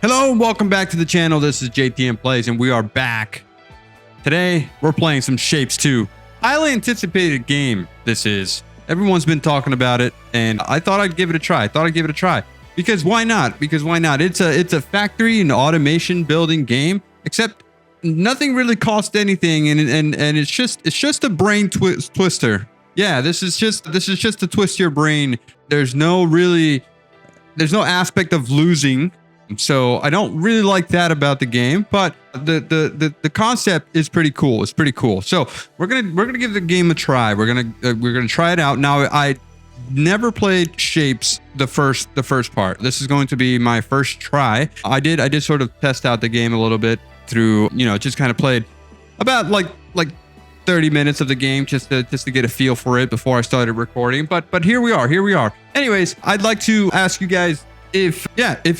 Hello and welcome back to the channel. This is JTM Plays and we are back. Today, we're playing some ShapeZ. Highly anticipated game this is. Everyone's been talking about it and I thought I'd give it a try. Because why not? It's a factory and automation building game, except nothing really costs anything and it's just a brain twister. Yeah, this is just to twist your brain. There's no aspect of losing. So I don't really like that about the game, but the concept is pretty cool. It's pretty cool. So we're gonna give the game a try. We're gonna try it out. Now I never played ShapeZ the first part. This is going to be my first try. I did sort of test out the game a little bit through, just kind of played about like 30 minutes of the game just to get a feel for it before I started recording. But here we are. Anyways, I'd like to ask you guys, if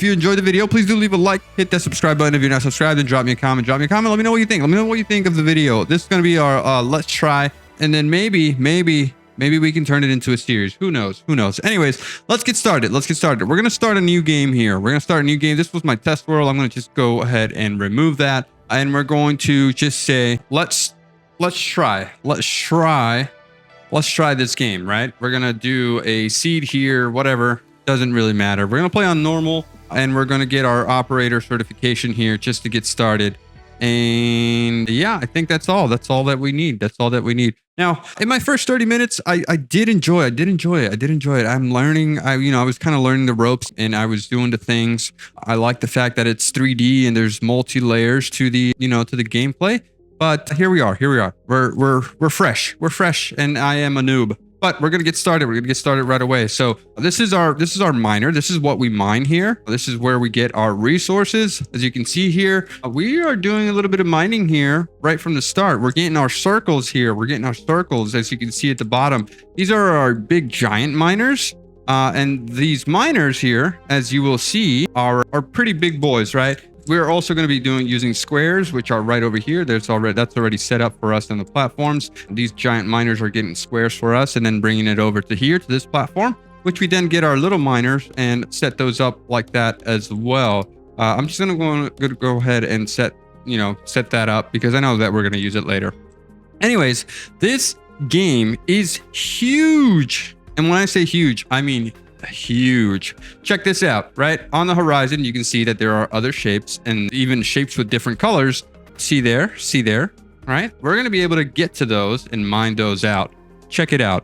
you enjoyed the video, please do leave a like, hit that subscribe button if you're not subscribed, and drop me a comment. Let me know what you think. Let me know what you think of the video. This is going to be our let's try, and then maybe we can turn it into a series. Who knows? Anyways, let's get started. We're going to start a new game here. This was my test world. I'm going to just go ahead and remove that, and we're going to just say let's try this game, right? We're going to do a seed here, whatever. Doesn't really matter. We're going to play on normal and we're going to get our operator certification here just to get started. And yeah, I think that's all that we need. Now, in my first 30 minutes, I did enjoy it. I'm learning. I was kind of learning the ropes and I was doing the things. I like the fact that it's 3D and there's multi-layers to the, to the gameplay. But here we are. We're fresh and I am a noob. But we're gonna get started. Right away. So this is our miner. This is what we mine here. This is where we get our resources. As you can see here, we are doing a little bit of mining here right from the start. We're getting our circles here. As you can see at the bottom. These are our big giant miners. And these miners here, as you will see, are pretty big boys, right? We're also going to be using squares, which are right over here. That's already set up for us on the platforms. These giant miners are getting squares for us and then bringing it over to here to this platform, which we then get our little miners and set those up like that as well. I'm just going to go ahead and set that up because I know that we're going to use it later. Anyways, this game is huge. And when I say huge, I mean huge. Check this out. Right on the horizon, you can see that there are other shapes and even shapes with different colors. See there, right? We're going to be able to get to those and mine those out. Check it out.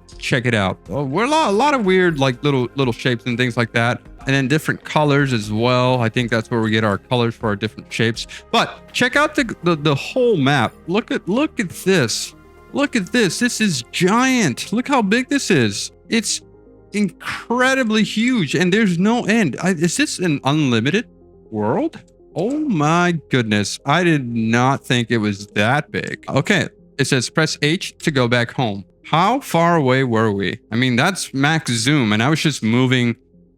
Oh, we're a lot of weird like little shapes and things like that, and then different colors as well. I think that's where we get our colors for our different shapes. But check out the whole map. Look at this. This is giant. Look how big this is. It's incredibly huge and there's no end. Is this an unlimited world? Oh my goodness, I did not think it was that big. Okay, it says press H to go back home. How far away were we? I mean, that's max zoom and I was just moving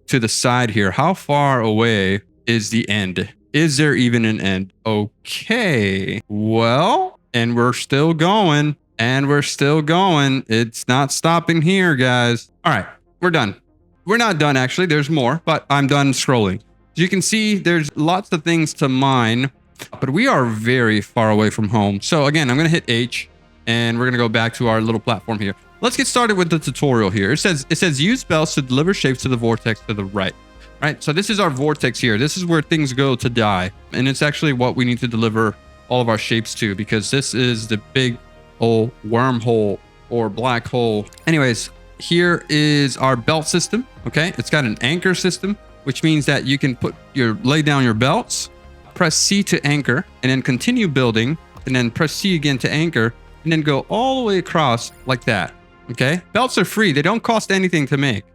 to the side here. How far away is the end? Is there even an end? Okay, well, and we're still going. It's not stopping here, guys. All right, we're done. We're not done, actually. There's more, but I'm done scrolling. As you can see, there's lots of things to mine, but we are very far away from home. So again, I'm going to hit H and we're going to go back to our little platform here. Let's get started with the tutorial here. It says use belts to deliver shapes to the vortex to the right. Right. So this is our vortex here. This is where things go to die. And it's actually what we need to deliver all of our shapes to, because this is the big old wormhole or black hole. Anyways, here is our belt system. Okay, it's got an anchor system, which means that you can lay down your belts, press C to anchor, and then continue building, and then press C again to anchor, and then go all the way across like that. Okay, belts are free. They don't cost anything to make.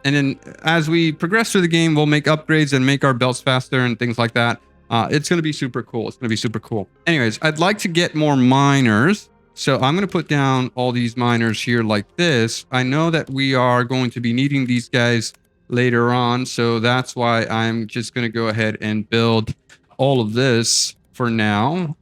And then as we progress through the game, we'll make upgrades and make our belts faster and things like that. It's going to be super cool. Anyways, I'd like to get more miners. So I'm going to put down all these miners here like this. I know that we are going to be needing these guys later on. So that's why I'm just going to go ahead and build all of this for now.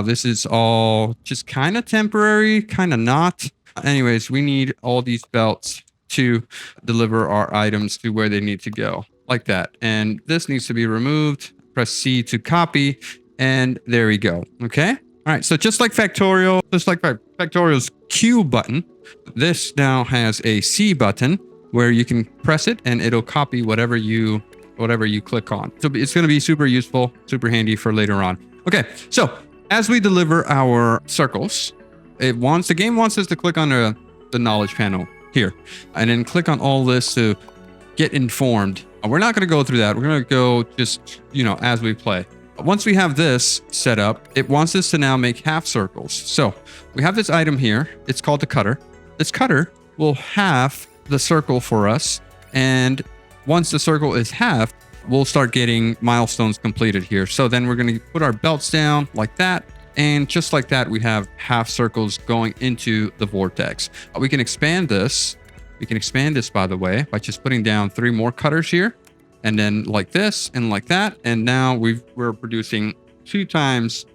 This is all just kind of temporary, kind of not. Anyways, we need all these belts to deliver our items to where they need to go like that. And this needs to be removed. press C to copy, and there we go. Okay. All right. So just like Factorial, just like Factorial's Q button, this now has a C button where you can press it and it'll copy whatever you click on. So it's going to be super useful, super handy for later on. Okay. So as we deliver our circles, the game wants us to click on the knowledge panel here, and then click on all this to get informed. We're not going to go through that. We're going to go just, as we play. Once we have this set up, it wants us to now make half circles. So we have this item here. It's called the cutter. This cutter will half the circle for us. And once the circle is halved, we'll start getting milestones completed here. So then we're going to put our belts down like that. And just like that, we have half circles going into the vortex. We can expand this. We can expand this, by the way, by just putting down 3 more cutters here. And then like this and like that. And now we're producing 2 times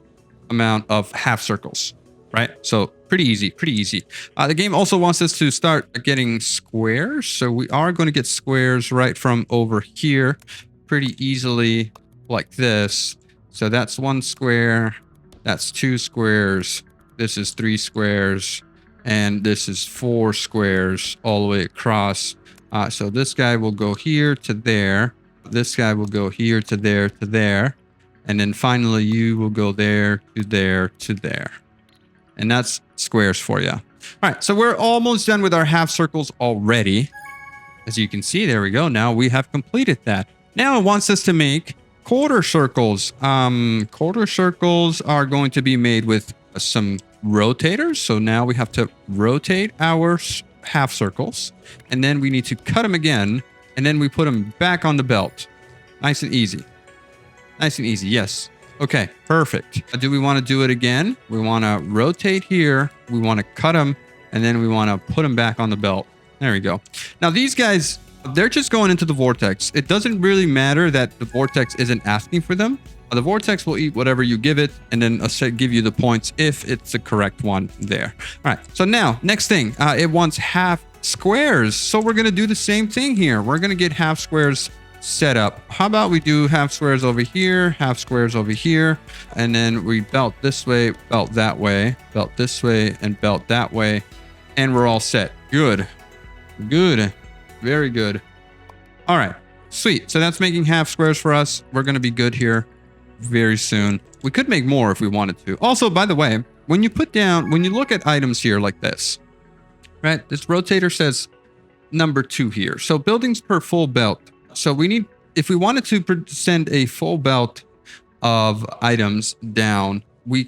amount of half circles, right? So pretty easy, pretty easy. The game also wants us to start getting squares. So we are going to get squares right from over here pretty easily like this. So that's 1 square. That's 2 squares. This is 3 squares. And this is 4 squares all the way across. So this guy will go here to there. This guy will go here to there to there. And then finally, you will go there to there to there. And that's squares for you. All right, so we're almost done with our half circles already. As you can see, there we go. Now we have completed that. Now it wants us to make quarter circles. Quarter circles are going to be made with some rotators. So now we have to rotate our half circles, and then we need to cut them again, and then we put them back on the belt. Nice and easy. Nice and easy. Yes. Okay, perfect. Do we want to do it again? We want to rotate here. We want to cut them, and then we want to put them back on the belt. There we go. Now these guys, they're just going into the vortex. It doesn't really matter that the vortex isn't asking for them. The vortex will eat whatever you give it, and then give you the points if it's the correct one there. All right. So now, next thing, it wants half squares. So we're going to do the same thing here. We're going to get half squares set up. How about we do half squares over here, half squares over here, and then we belt this way, belt that way, belt this way, and belt that way, and we're all set. Good. Good. Very good. All right. Sweet. So that's making half squares for us. We're going to be good here very soon. We could make more if we wanted to. Also, by the way, when you look at items here like this, right? This rotator says number 2 here. So buildings per full belt. So if we wanted to send a full belt of items down, we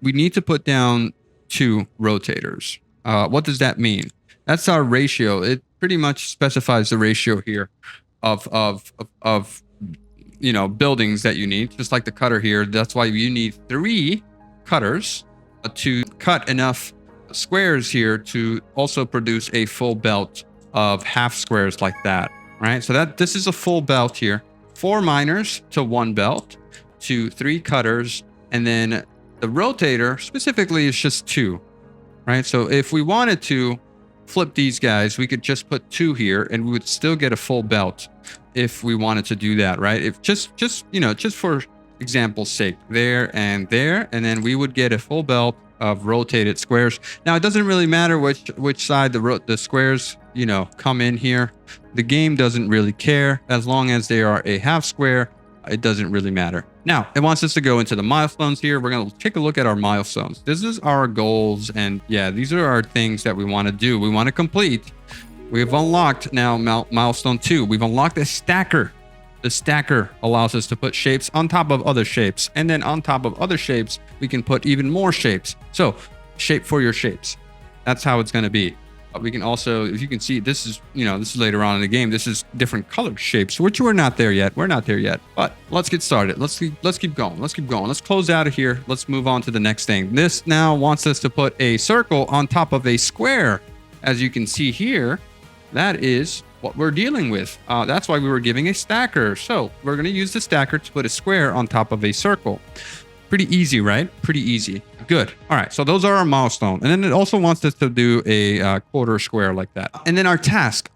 need to put down 2 rotators. What does that mean? That's our ratio. It pretty much specifies the ratio here of buildings that you need, just like the cutter here. That's why you need 3 cutters to cut enough squares here to also produce a full belt of half squares like that, right? So this is a full belt here. 4 miners to 1 belt to 3 cutters, and then the rotator specifically is just 2, right? So if we wanted to flip these guys, we could just put 2 here and we would still get a full belt if we wanted to do that, right? If just for example's sake, there, and then we would get a full belt of rotated squares. Now it doesn't really matter which side the squares come in here. The game doesn't really care. As long as they are a half square, it doesn't really matter. Now it wants us to go into the milestones here. We're going to take a look at our milestones. This is our goals, and yeah, these are our things that we want to do. We want to complete. We've unlocked now milestone 2. We've unlocked a stacker. The stacker allows us to put shapes on top of other shapes, and then on top of other shapes, we can put even more shapes. So shape for your shapes. That's how it's going to be. We can also, if you can see, this is later on in the game. This is different colored shapes, which we're not there yet. We're not there yet, but let's get started. Let's keep going. Let's keep going. Let's close out of here. Let's move on to the next thing. This now wants us to put a circle on top of a square. As you can see here, that is what we're dealing with. That's why we were giving a stacker. So we're going to use the stacker to put a square on top of a circle. Pretty easy, right? Pretty easy. Good. All right. So those are our milestone. And then it also wants us to do a quarter square like that. And then our task,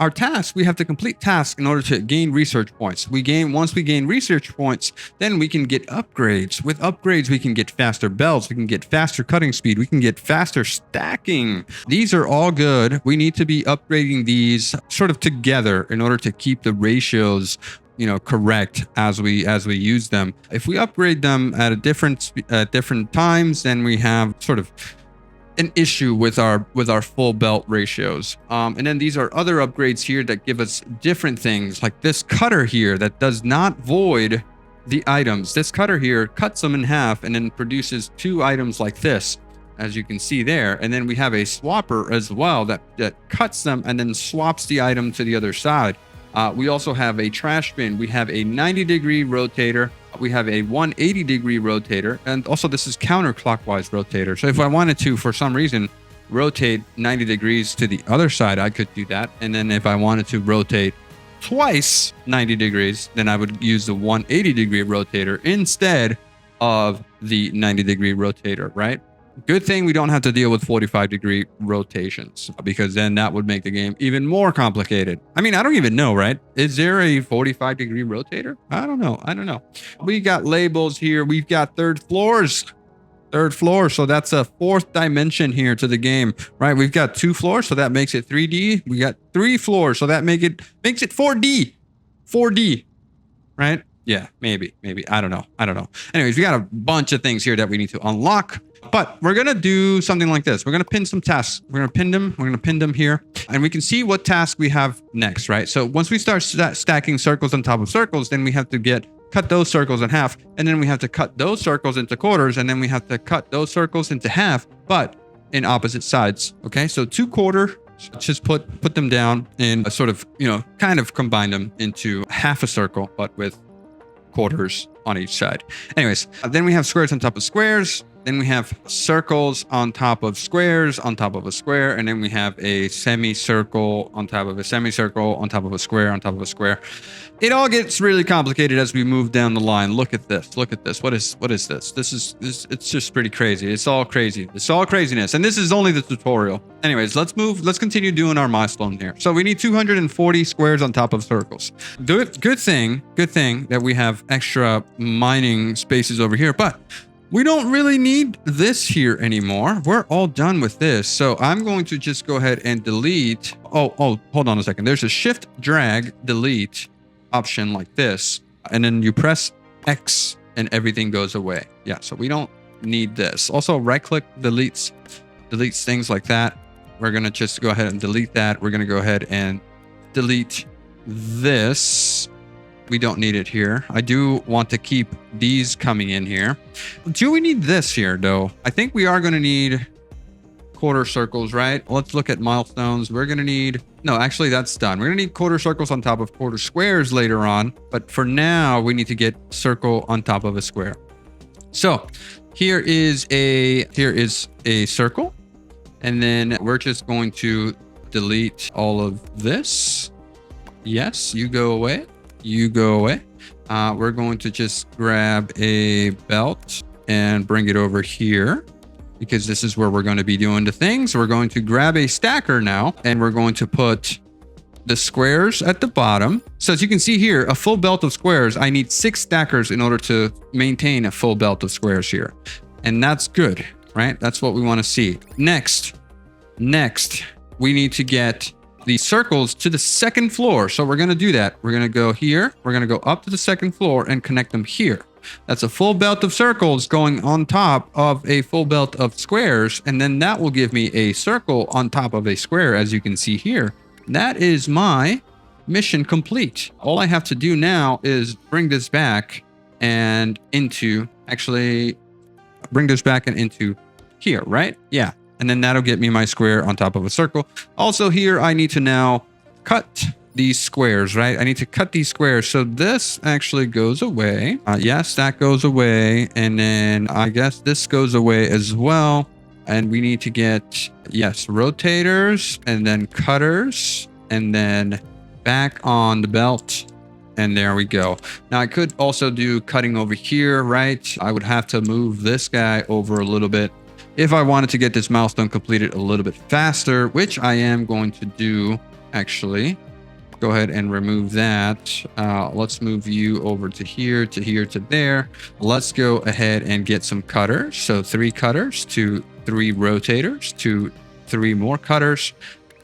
we have to complete task in order to gain research points. Once we gain research points, then we can get upgrades. With upgrades, we can get faster belts. We can get faster cutting speed. We can get faster stacking. These are all good. We need to be upgrading these sort of together in order to keep the ratios correct as we use them. If we upgrade them at different times, then we have sort of an issue with our full belt ratios. And then these are other upgrades here that give us different things, like this cutter here that does not void the items. This cutter here cuts them in half and then produces 2 items like this, as you can see there. And then we have a swapper as well that cuts them and then swaps the item to the other side. We also have a trash bin. We have a 90-degree rotator. We have a 180-degree rotator. And also this is counterclockwise rotator. So if I wanted to, for some reason, rotate 90 degrees to the other side, I could do that. And then if I wanted to rotate twice 90 degrees, then I would use the 180-degree rotator instead of the 90-degree rotator, right? Good thing we don't have to deal with 45-degree rotations, because then that would make the game even more complicated. I mean, I don't even know, right? Is there a 45-degree rotator? I don't know. We got labels here. We've got third floors. So that's a 4th dimension here to the game, right? We've got 2 floors, so that makes it 3D. We got 3 floors, so that makes it 4D, right? Yeah, maybe. I don't know. Anyways, we got a bunch of things here that we need to unlock. But we're going to do something like this. We're going to pin some tasks. We're going to pin them. We're going to pin them here. And we can see what task we have next, right? So once we start stacking circles on top of circles, then we have to cut those circles in half. And then we have to cut those circles into quarters. And then we have to cut those circles into half, but in opposite sides. Okay, so 2 quarter. Just put them down and sort of, kind of combine them into half a circle, but with quarters on each side. Anyways, then we have squares on top of squares. Then we have circles on top of squares on top of a square. And then we have a semicircle on top of a semicircle on top of a square on top of a square. It all gets really complicated as we move down the line. Look at this. What is this? It's just pretty crazy. It's all crazy. It's all craziness. And this is only the tutorial. Anyways, let's continue doing our milestone here. So we need 240 squares on top of circles. Good thing that we have extra mining spaces over here, but we don't really need this here anymore. We're all done with this. So I'm going to just go ahead and delete. Oh, hold on a second. There's a shift, drag, delete option like this. And then you press X and everything goes away. Yeah, so we don't need this. Also, right click deletes things like that. We're going to just go ahead and delete that. We're going to go ahead and delete this. We don't need it here. I do want to keep these coming in here. Do we need this here though? I think we are going to need quarter circles, right? Let's look at milestones. We're going to need, no, actually that's done. We're going to need quarter circles on top of quarter squares later on. But for now, we need to get circle on top of a square. So here is a circle. And then we're just going to delete all of this. Yes, you go away. We're going to just grab a belt and bring it over here, because this is where we're going to be doing the things. We're going to grab a stacker now, and we're going to put the squares at the bottom. So as you can see here, a full belt of squares, I need 6 stackers in order to maintain a full belt of squares here. And that's good, right? That's what we want to see. Next, we need to get the circles to the 2nd floor. So we're going to do that. We're going to go here. We're going to go up to the 2nd floor and connect them here. That's a full belt of circles going on top of a full belt of squares. And then that will give me a circle on top of a square, as you can see here. That is my mission complete. All I have to do now is bring this back and into here, right? Yeah. And then that'll get me my square on top of a circle. Also here, I need to now cut these squares, right? I need to cut these squares. So this actually goes away. Yes, that goes away. And then I guess this goes away as well. And we need to get, yes, rotators and then cutters and then back on the belt. And there we go. Now I could also do cutting over here, right? I would have to move this guy over a little bit if I wanted to get this milestone completed a little bit faster, which I am going to do actually. Go ahead and remove that. Let's move you over to here, to there. Let's go ahead and get some cutters. So 3 cutters to 3 rotators to 3 more cutters,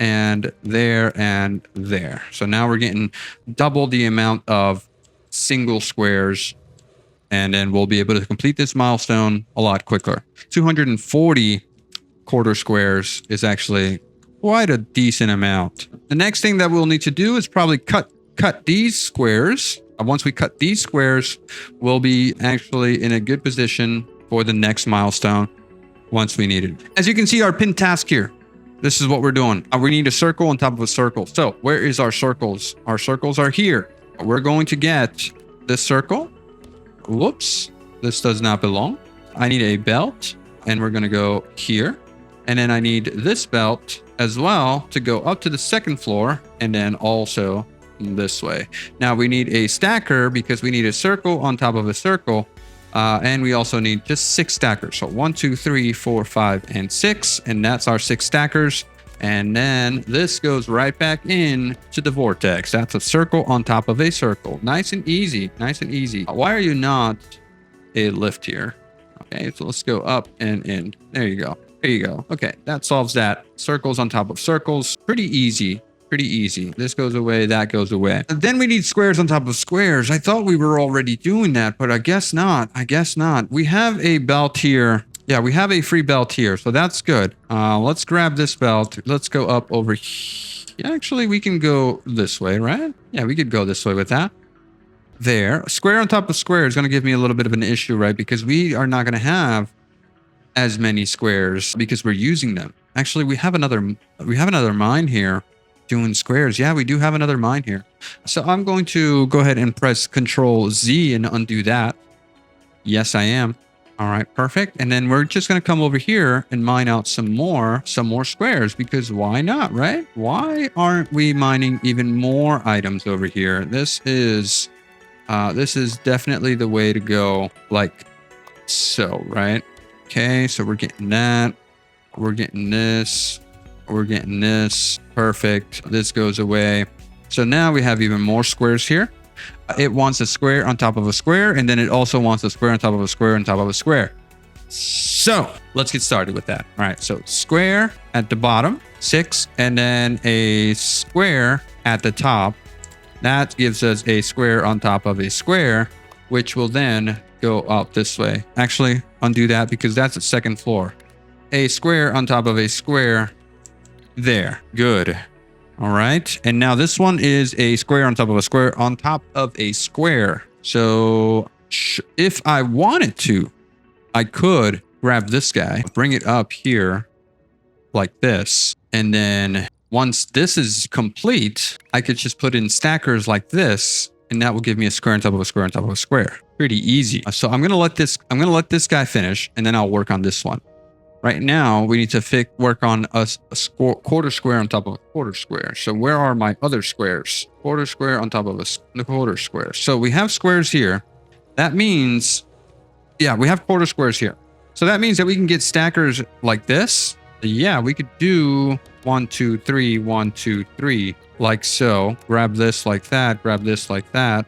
and there and there. So now we're getting double the amount of single squares, and then we'll be able to complete this milestone a lot quicker. 240 quarter squares is actually quite a decent amount. The next thing that we'll need to do is probably cut these squares. Once we cut these squares, we'll be actually in a good position for the next milestone once we need it. As you can see, our pinned task here, this is what we're doing. We need a circle on top of a circle. So where is our circles? Our circles are here. We're going to get this circle. Whoops, this does not belong. I need a belt, and we're going to go here. And then I need this belt as well to go up to the second floor, and then also this way. Now we need a stacker because we need a circle on top of a circle. And we also need just 6 stackers. So 1, 2, 3, 4, 5, and 6. And that's our 6 stackers. And then this goes right back in to the vortex. That's a circle on top of a circle. Nice and easy. Nice and easy. Why are you not a lift here? Okay, so let's go up and in. There you go. There you go. Okay, that solves that. Circles on top of circles. Pretty easy. Pretty easy. This goes away, that goes away. And then we need squares on top of squares. I thought we were already doing that, but I guess not. I guess not. We have a belt here. Yeah, we have a free belt here, so that's good. Let's grab this belt. Let's go up over here. Actually, we can go this way, right? Yeah, we could go this way with that. There. Square on top of square is going to give me a little bit of an issue, right? Because we are not going to have as many squares because we're using them. Actually, we have another mine here. Doing squares. Yeah, we do have another mine here. So I'm going to go ahead and press Control Z and undo that. Yes, I am. All right, perfect. And then we're just going to come over here and mine out some more squares, because why not, right? Why aren't we mining even more items over here? This is definitely the way to go, like so, right? Okay, so we're getting that. We're getting this. We're getting this. Perfect. This goes away. So now we have even more squares here. It wants a square on top of a square, and then it also wants a square on top of a square on top of a square. So let's get started with that. All right. So square at the bottom, 6, and then a square at the top. That gives us a square on top of a square, which will then go up this way. Actually, undo that because that's the second floor. A square on top of a square. There. Good. All right. And now this one is a square on top of a square on top of a square. So if I wanted to, I could grab this guy, bring it up here like this. And then once this is complete, I could just put in stackers like this, and that will give me a square on top of a square on top of a square. Pretty easy. So I'm going to let this guy finish, and then I'll work on this one. Right now, we need to work on a quarter square on top of a quarter square. So where are my other squares? Quarter square on top of a quarter square. So we have squares here. That means, yeah, we have quarter squares here. So that means that we can get stackers like this. Yeah, we could do 1, 2, 3, 1, 2, 3, like so. Grab this like that. Grab this like that.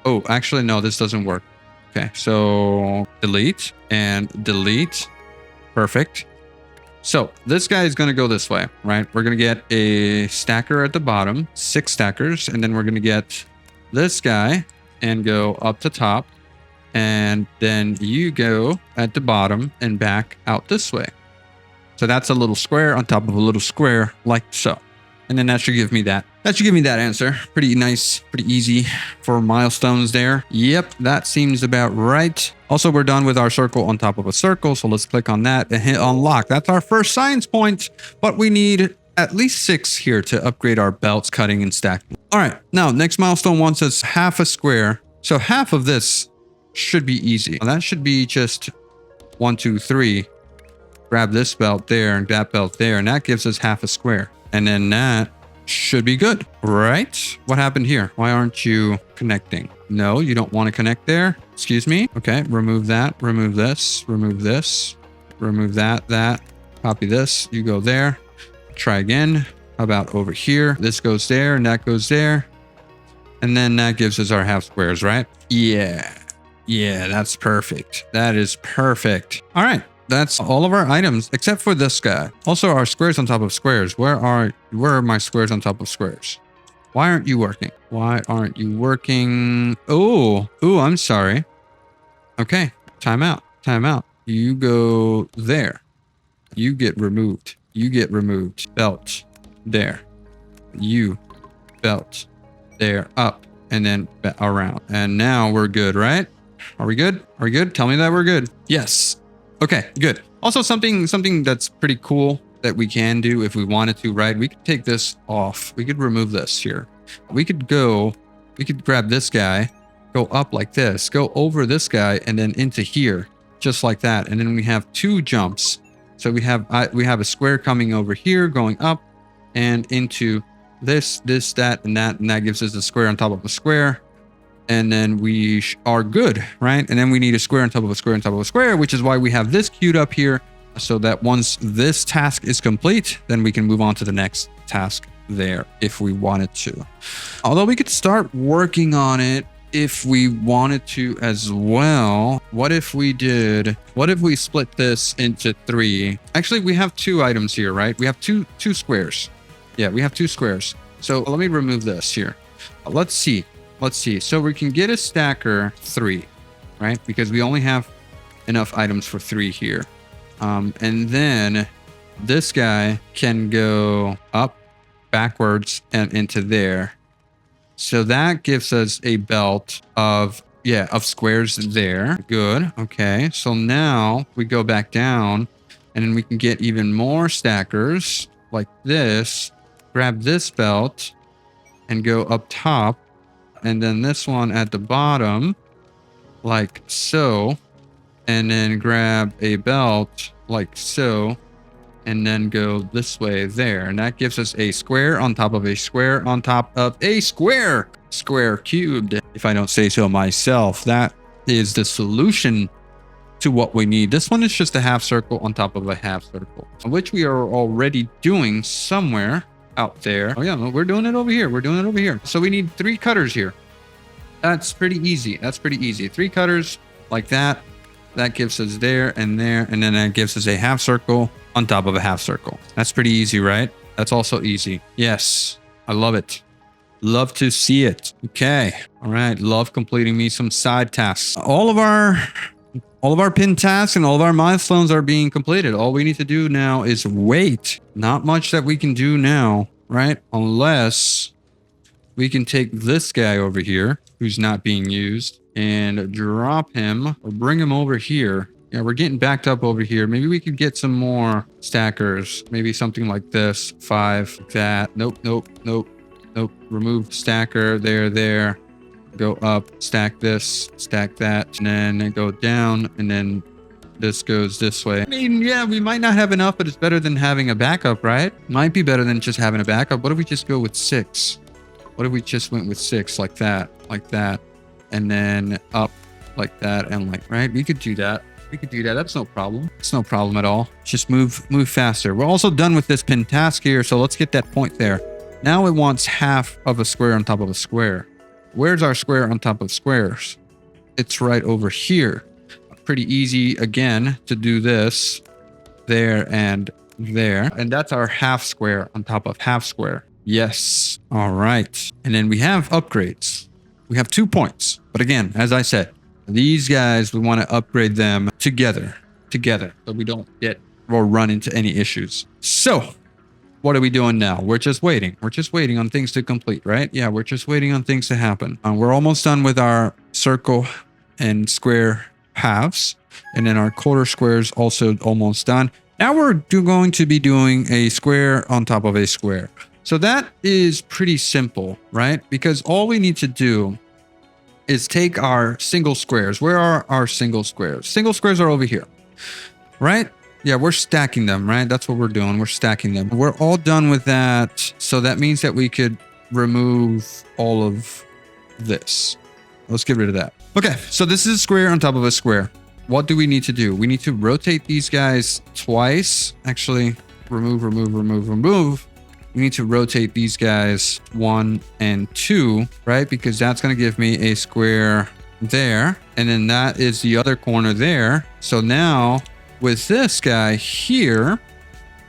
Oh, actually, no, this doesn't work. Okay, so delete and delete. Perfect. So this guy is going to go this way, right? We're going to get a stacker at the bottom, 6 stackers, and then we're going to get this guy and go up to top, and then you go at the bottom and back out this way. So that's a little square on top of a little square, like so. And then that should give me that. That should give me that answer. Pretty nice, pretty easy for milestones there. Yep, that seems about right. Also, we're done with our circle on top of a circle. So let's click on that and hit unlock. That's our first science point, but we need at least 6 here to upgrade our belts, cutting and stacking. All right, now next milestone wants us half a square. So half of this should be easy. That should be just 1, 2, 3. Grab this belt there and that belt there, and that gives us half a square. And then that Should be good, right? What happened here? Why aren't you connecting? No, you don't want to connect there. Excuse me. Okay, remove that. Remove this. Remove this. Remove that. Copy this. You go there. Try again. How about over here? This goes there and that goes there. And then that gives us our half squares, right? Yeah. Yeah, that's perfect. That is perfect. All right. That's all of our items except for this guy. Also, our squares on top of squares. Where are my squares on top of squares? Why aren't you working? Why aren't you working? Oh, I'm sorry. Okay, time out. Time out. You go there. You get removed. You get removed. Belt there. You belt there, up, and then around. And now we're good, right? Are we good? Are we good? Tell me that we're good. Yes. Okay, good. Also, something that's pretty cool that we can do if we wanted to, right? We could take this off. We could remove this here. We could grab this guy, go up like this, go over this guy, and then into here, just like that. And then we have two jumps. So we have a square coming over here, going up and into this, that, and that gives us a square on top of a square. And then we are good, right? And then we need a square on top of a square on top of a square, which is why we have this queued up here, so that once this task is complete, then we can move on to the next task there if we wanted to. Although we could start working on it if we wanted to as well. What if we split this into 3? Actually, we have 2 items here, right? We have two squares. Yeah, we have 2 squares. So let me remove this here. Let's see. So we can get a stacker 3, right? Because we only have enough items for 3 here. And then this guy can go up, backwards, and into there. So that gives us a belt of squares there. Good. Okay. So now we go back down and then we can get even more stackers like this. Grab this belt and go up top. And then this one at the bottom, like so. And then grab a belt like so. And then go this way there. And that gives us a square on top of a square on top of a square. Square cubed, if I don't say so myself. That is the solution to what we need. This one is just a half circle on top of a half circle, which we are already doing somewhere out there. Oh yeah, we're doing it over here. We're doing it over here. So we need 3 cutters here. That's pretty easy. 3 cutters like that. That gives us there, and then that gives us a half circle on top of a half circle. That's pretty easy, right? That's also easy. Yes, I love it. Love to see it. Okay. All right. Love completing me some side tasks. All of our pin tasks and all of our milestones are being completed. All we need to do now is wait. Not much that we can do now, right? Unless we can take this guy over here who's not being used and drop him or bring him over here. Yeah, we're getting backed up over here. Maybe we could get some more stackers. Maybe something like this. 5, like that. Nope. Remove stacker. There. Go up, stack this, stack that, and then go down, and then this goes this way. I mean, yeah, we might not have enough, but it's better than having a backup, right? Might be better than just having a backup. What if we just go with 6? What if we just went with 6 like that, and then up like that, and like, right? We could do that. That's no problem. It's no problem at all. Just move faster. We're also done with this pin task here, so let's get that point there. Now it wants half of a square on top of a square. Where's our square on top of squares? It's right over here. Pretty easy again to do this. There and there. And that's our half square on top of half square. Yes. All right. And then we have upgrades. We have 2 points. But again, as I said, these guys, we want to upgrade them together, so we don't get or run into any issues. So what are we doing now? We're just waiting. We're just waiting on things to complete, right? Yeah, we're just waiting on things to happen. We're almost done with our circle and square halves. And then our quarter squares also almost done. Now we're going to be doing a square on top of a square. So that is pretty simple, right? Because all we need to do is take our single squares. Where are our single squares? Single squares are over here, right? Yeah, we're stacking them, right? That's what we're doing. We're stacking them. We're all done with that. So that means that we could remove all of this. Let's get rid of that. Okay, so this is a square on top of a square. What do we need to do? We need to rotate these guys twice. Actually, remove. We need to rotate these guys 1 and 2, right? Because that's going to give me a square there. And then that is the other corner there. So now with this guy here,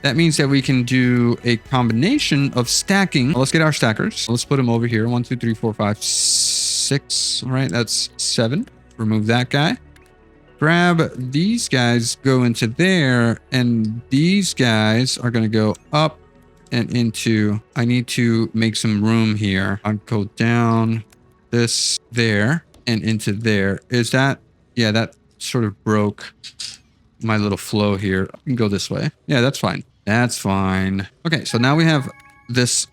that means that we can do a combination of stacking. Let's get our stackers. Let's put them over here. 1, 2, 3, 4, 5, 6. All right, that's 7. Remove that guy. Grab these guys, go into there, and these guys are going to go up and into. I need to make some room here. I'll go down this there and into there. Is that, yeah, that sort of broke my little flow here. I can go this way. Yeah, that's fine. That's fine. Okay, so now we have this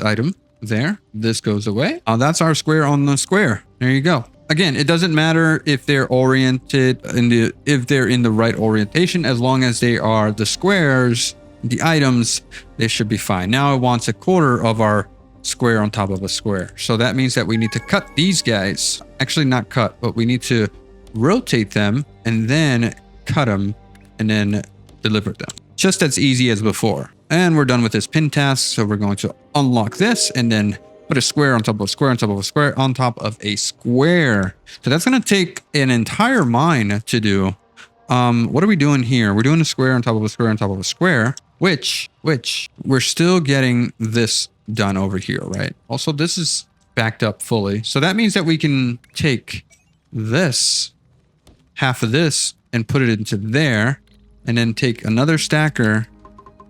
item there. This goes away. That's our square on the square. There you go. Again, it doesn't matter if they're oriented if they're in the right orientation, as long as they are the squares, the items, they should be fine. Now it wants a quarter of our square on top of a square. So that means that we need to cut these guys. Actually, not cut, but we need to rotate them and then cut them and then deliver them. Just as easy as before. And we're done with this pin task. So we're going to unlock this and then put a square on top of a square on top of a square on top of a square. So that's going to take an entire mine to do. What are we doing here? We're doing a square on top of a square on top of a square, which we're still getting this done over here, right? Also, this is backed up fully. So that means that we can take this, half of this, and put it into there, and then take another stacker,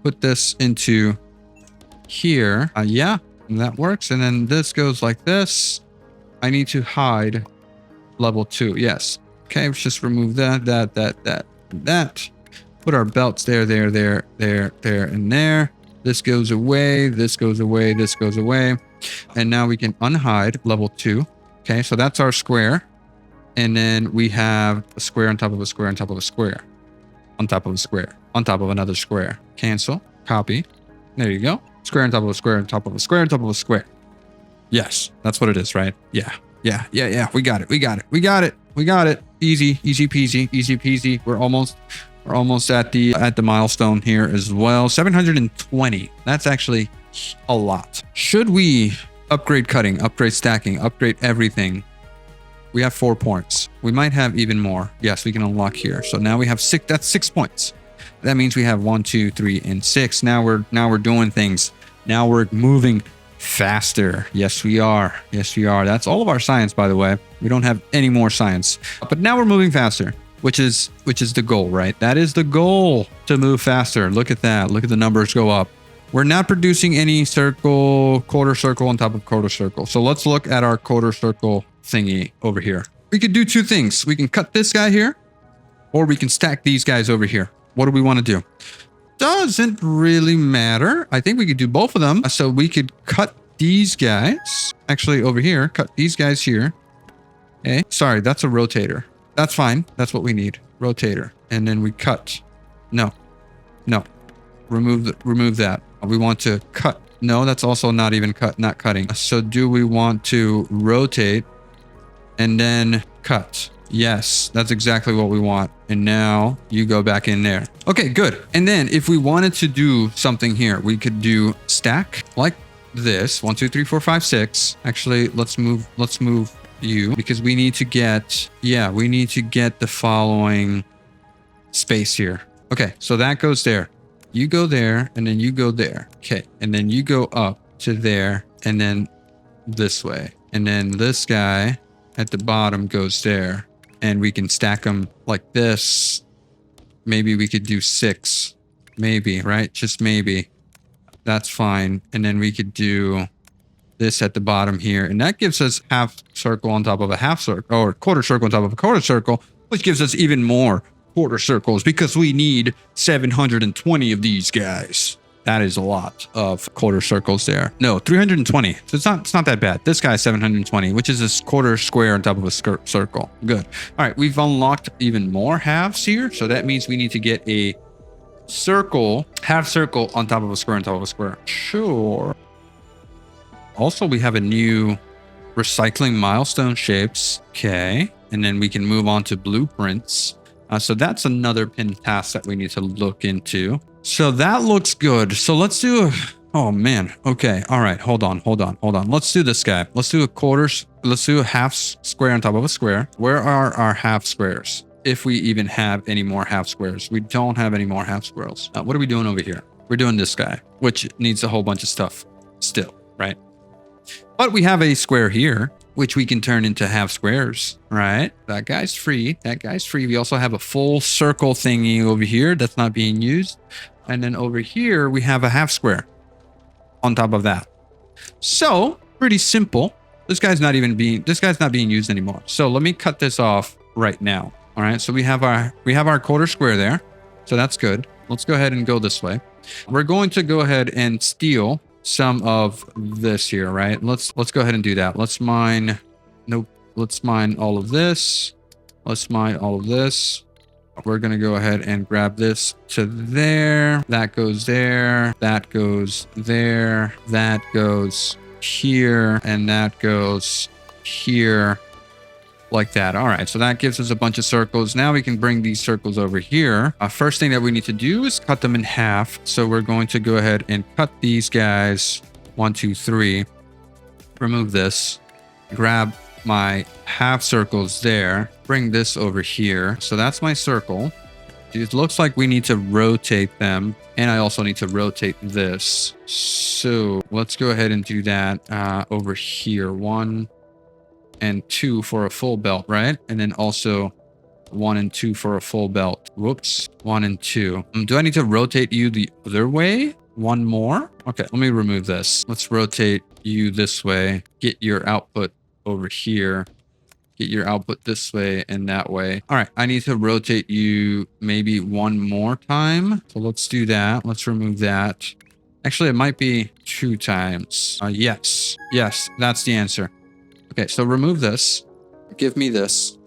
put this into here. Yeah. That works. And then this goes like this. I need to hide level 2. Yes. Okay. Let's just remove that. Put our belts there, and there. This goes away. This goes away. This goes away. And now we can unhide level 2. Okay. So that's our square. And then we have a square on top of a square on top of a square on top of a square on top of another square. Cancel. Copy. There you go. Square on top of a square on top of a square on top of a square. Yes, that's what it is, right? Yeah. We got it. Easy peasy. We're almost at the milestone here as well. 720. That's actually a lot. Should we upgrade cutting, upgrade stacking, upgrade everything? We have 4 points. We might have even more. Yes, we can unlock here. So now we have 6. That's 6 points. That means we have 1, 2, 3, and 6. Now we're doing things. Now we're moving faster. Yes, we are. That's all of our science, by the way. We don't have any more science. But now we're moving faster, which is the goal, right? That is the goal, to move faster. Look at that. Look at the numbers go up. We're not producing any quarter circle on top of quarter circle. So let's look at our quarter circle thingy over here. We could do 2 things. We can cut this guy here, or we can stack these guys over here. What do we want to do? Doesn't really matter. I think we could do both of them. So we could cut these guys. Actually, over here, cut these guys here. Okay. Sorry, that's a rotator. That's fine. That's what we need. Rotator. And then we cut. No. Remove that. We want to cut. No, that's also not even cut. Not cutting. So do we want to rotate and then cut? Yes, that's exactly what we want. And now you go back in there. Okay, good. And then if we wanted to do something here, we could do stack like this. 1, 2, 3, 4, 5, 6. Actually, let's move you, because we need to get, we need to get the following space here. Okay, so that goes there. You go there, and then you go there. Okay, and then you go up to there, and then this way. And then this guy at the bottom goes there. And we can stack them like this. Maybe we could do 6. Maybe, right? Just maybe. That's fine. And then we could do this at the bottom here. And that gives us half circle on top of a half circle, or quarter circle on top of a quarter circle, which gives us even more quarter circles, because we need 720 of these guys. That is a lot of quarter circles there. No, 320. So it's not that bad. This guy's 720, which is a quarter square on top of a circle. Good. All right, we've unlocked even more halves here. So that means we need to get a circle, half circle on top of a square on top of a square. Sure. Also, we have a new recycling milestone shapes. Okay. And then we can move on to blueprints. So that's another pin task that we need to look into. So that looks good. So let's do oh man. Okay. All right. Hold on. Let's do this guy. Let's do let's do a half square on top of a square. Where are our half squares? If we even have any more half squares. We don't have any more half squares. What are we doing over here? We're doing this guy, which needs a whole bunch of stuff still, right? But we have a square here, which we can turn into half squares, right? That guy's free. We also have a full circle thingy over here that's not being used. And then over here, we have a half square on top of that. So pretty simple. This guy's not being used anymore. So let me cut this off right now. All right. So we have our quarter square there. So that's good. Let's go ahead and go this way. We're going to go ahead and steal some of this here, right? Let's go ahead and do that. Let's mine all of this. Let's mine all of this. We're going to go ahead and grab this to there. That goes there. That goes there. That goes here. And that goes here. Like that. All right. So that gives us a bunch of circles. Now we can bring these circles over here. First thing that we need to do is cut them in half. So we're going to go ahead and cut these guys. 1, 2, 3. Remove this. Grab my half circles there. Bring this over here. So that's my circle. It looks like we need to rotate them. And I also need to rotate this. So let's go ahead and do that over here. 1 and 2 for a full belt, right? And then also 1 and 2 for a full belt. Whoops. 1 and 2. Do I need to rotate you the other way? 1 more? Okay, let me remove this. Let's rotate you this way. Get your output over here. Get your output this way and that way. All right, I need to rotate you maybe 1 more time. So let's do that. Let's remove that. Actually, it might be 2 times. Yes, that's the answer. Okay, so remove this. Give me this.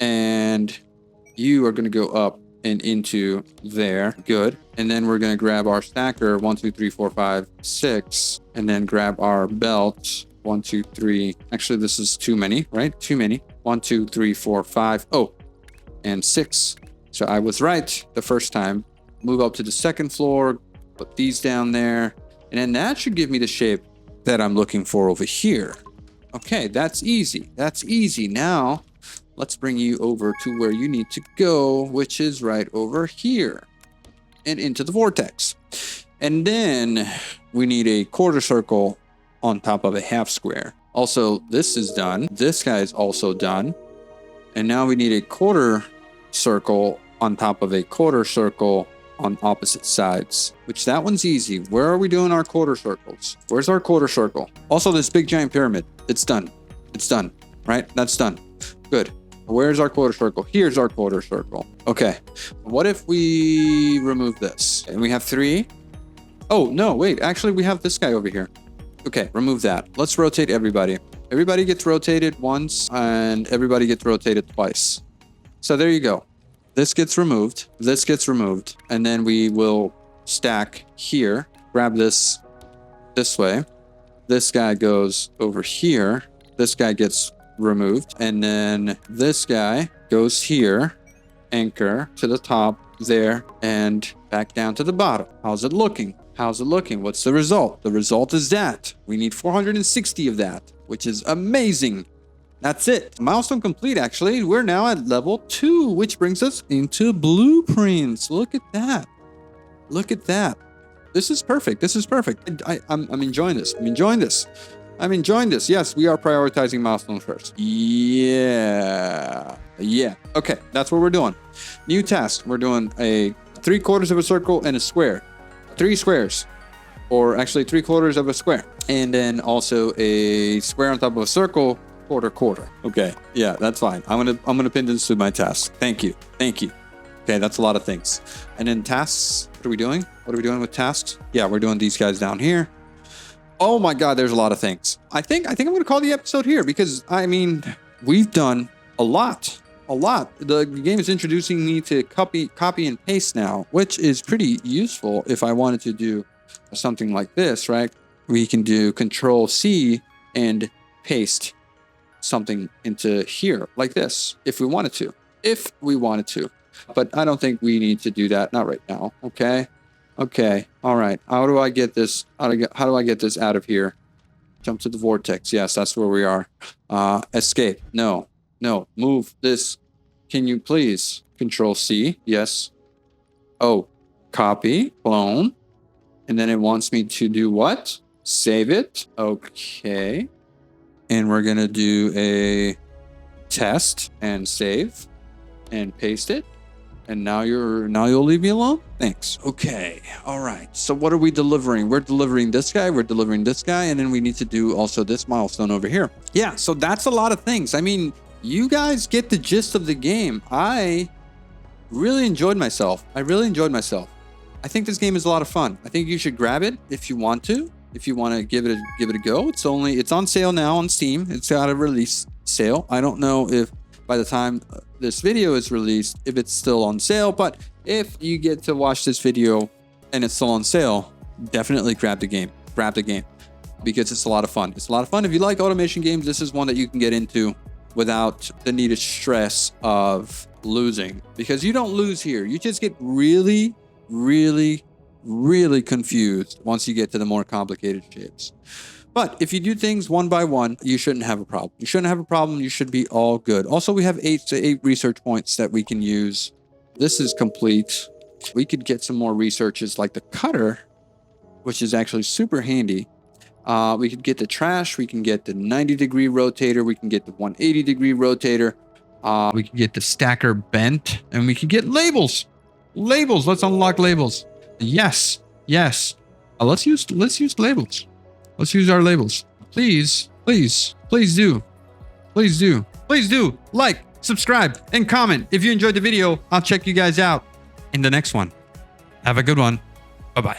And you are going to go up and into there. Good. And then we're going to grab our stacker. 1, 2, 3, 4, 5, 6. And then grab our belt. 1, 2, 3. Actually, this is too many, right? Too many. 1, 2, 3, 4, 5. Oh, and 6. So I was right the first time. Move up to the second floor. Put these down there. And then that should give me the shape that I'm looking for over here. Okay, that's easy. That's easy. Now, let's bring you over to where you need to go, which is right over here and into the vortex. And then we need a quarter circle on top of a half square. Also, this is done. This guy is also done. And now we need a quarter circle on top of a quarter circle on opposite sides, which that one's easy. Where are we doing our quarter circles? Where's our quarter circle? Also, this big giant pyramid. It's done. It's done, right? That's done. Good. Where's our quarter circle? Here's our quarter circle. Okay. What if we remove this? And we have 3. Oh, no, wait. Actually, we have this guy over here. Okay, remove that. Let's rotate everybody. Everybody gets rotated once and everybody gets rotated twice. So there you go. This gets removed. This gets removed. And then we will stack here. Grab this way. This guy goes over here. This guy gets removed. And then this guy goes here. Anchor to the top there and back down to the bottom. How's it looking? How's it looking? What's the result? The result is that. We need 460 of that, which is amazing. That's it. Milestone complete, actually. We're now at level 2, which brings us into blueprints. Look at that. Look at that. This is perfect. This is perfect. I'm enjoying this. I'm enjoying this. I'm enjoying this. Yes, we are prioritizing milestones first. Yeah. Okay, that's what we're doing. New task. We're doing a 3/4 of a circle and a square. 3 squares. Or actually 3/4 of a square. And then also a square on top of a circle. Quarter. Okay, yeah, that's fine. I'm gonna pin this to my task. Thank you. Okay, that's a lot of things. And then tasks, what are we doing? What are we doing with tasks? Yeah, we're doing these guys down here. Oh my God, there's a lot of things. I think I'm going to call the episode here because, I mean, we've done a lot. The game is introducing me to copy and paste now, which is pretty useful if I wanted to do something like this, right? We can do Control C and paste something into here like this if we wanted to. But I don't think we need to do that. Not right now. Okay. All right. How do I get this? How do I get this out of here? Jump to the vortex. Yes, that's where we are. Escape. No. Move this. Can you please? Control C. Yes. Oh, copy, clone. And then it wants me to do what? Save it. Okay. And we're going to do a test and save and paste it. And now you'll leave me alone? Thanks. Okay. All right. So what are we delivering? We're delivering this guy. We're delivering this guy. And then we need to do also this milestone over here. Yeah. So that's a lot of things. I mean, you guys get the gist of the game. I really enjoyed myself. I think this game is a lot of fun. I think you should grab it if you want to. If you want to give it a go. It's on sale now on Steam. It's got a release sale. I don't know if by the time this video is released, if it's still on sale, but if you get to watch this video and it's still on sale, definitely grab the game because it's a lot of fun. If you like automation games, this is one that you can get into without the needed stress of losing, because you don't lose here. You just get really confused once you get to the more complicated shapes. But if you do things one by one, you shouldn't have a problem. You should be all good. Also, we have 8 research points that we can use. This is complete. We could get some more researches like the cutter, which is actually super handy. We could get the trash. We can get the 90-degree rotator. We can get the 180-degree rotator. We can get the stacker bent, and we can get labels. Let's unlock labels. Yes. Let's use labels. Let's use our labels. Please do. Like, subscribe, and comment. If you enjoyed the video, I'll check you guys out in the next one. Have a good one. Bye-bye.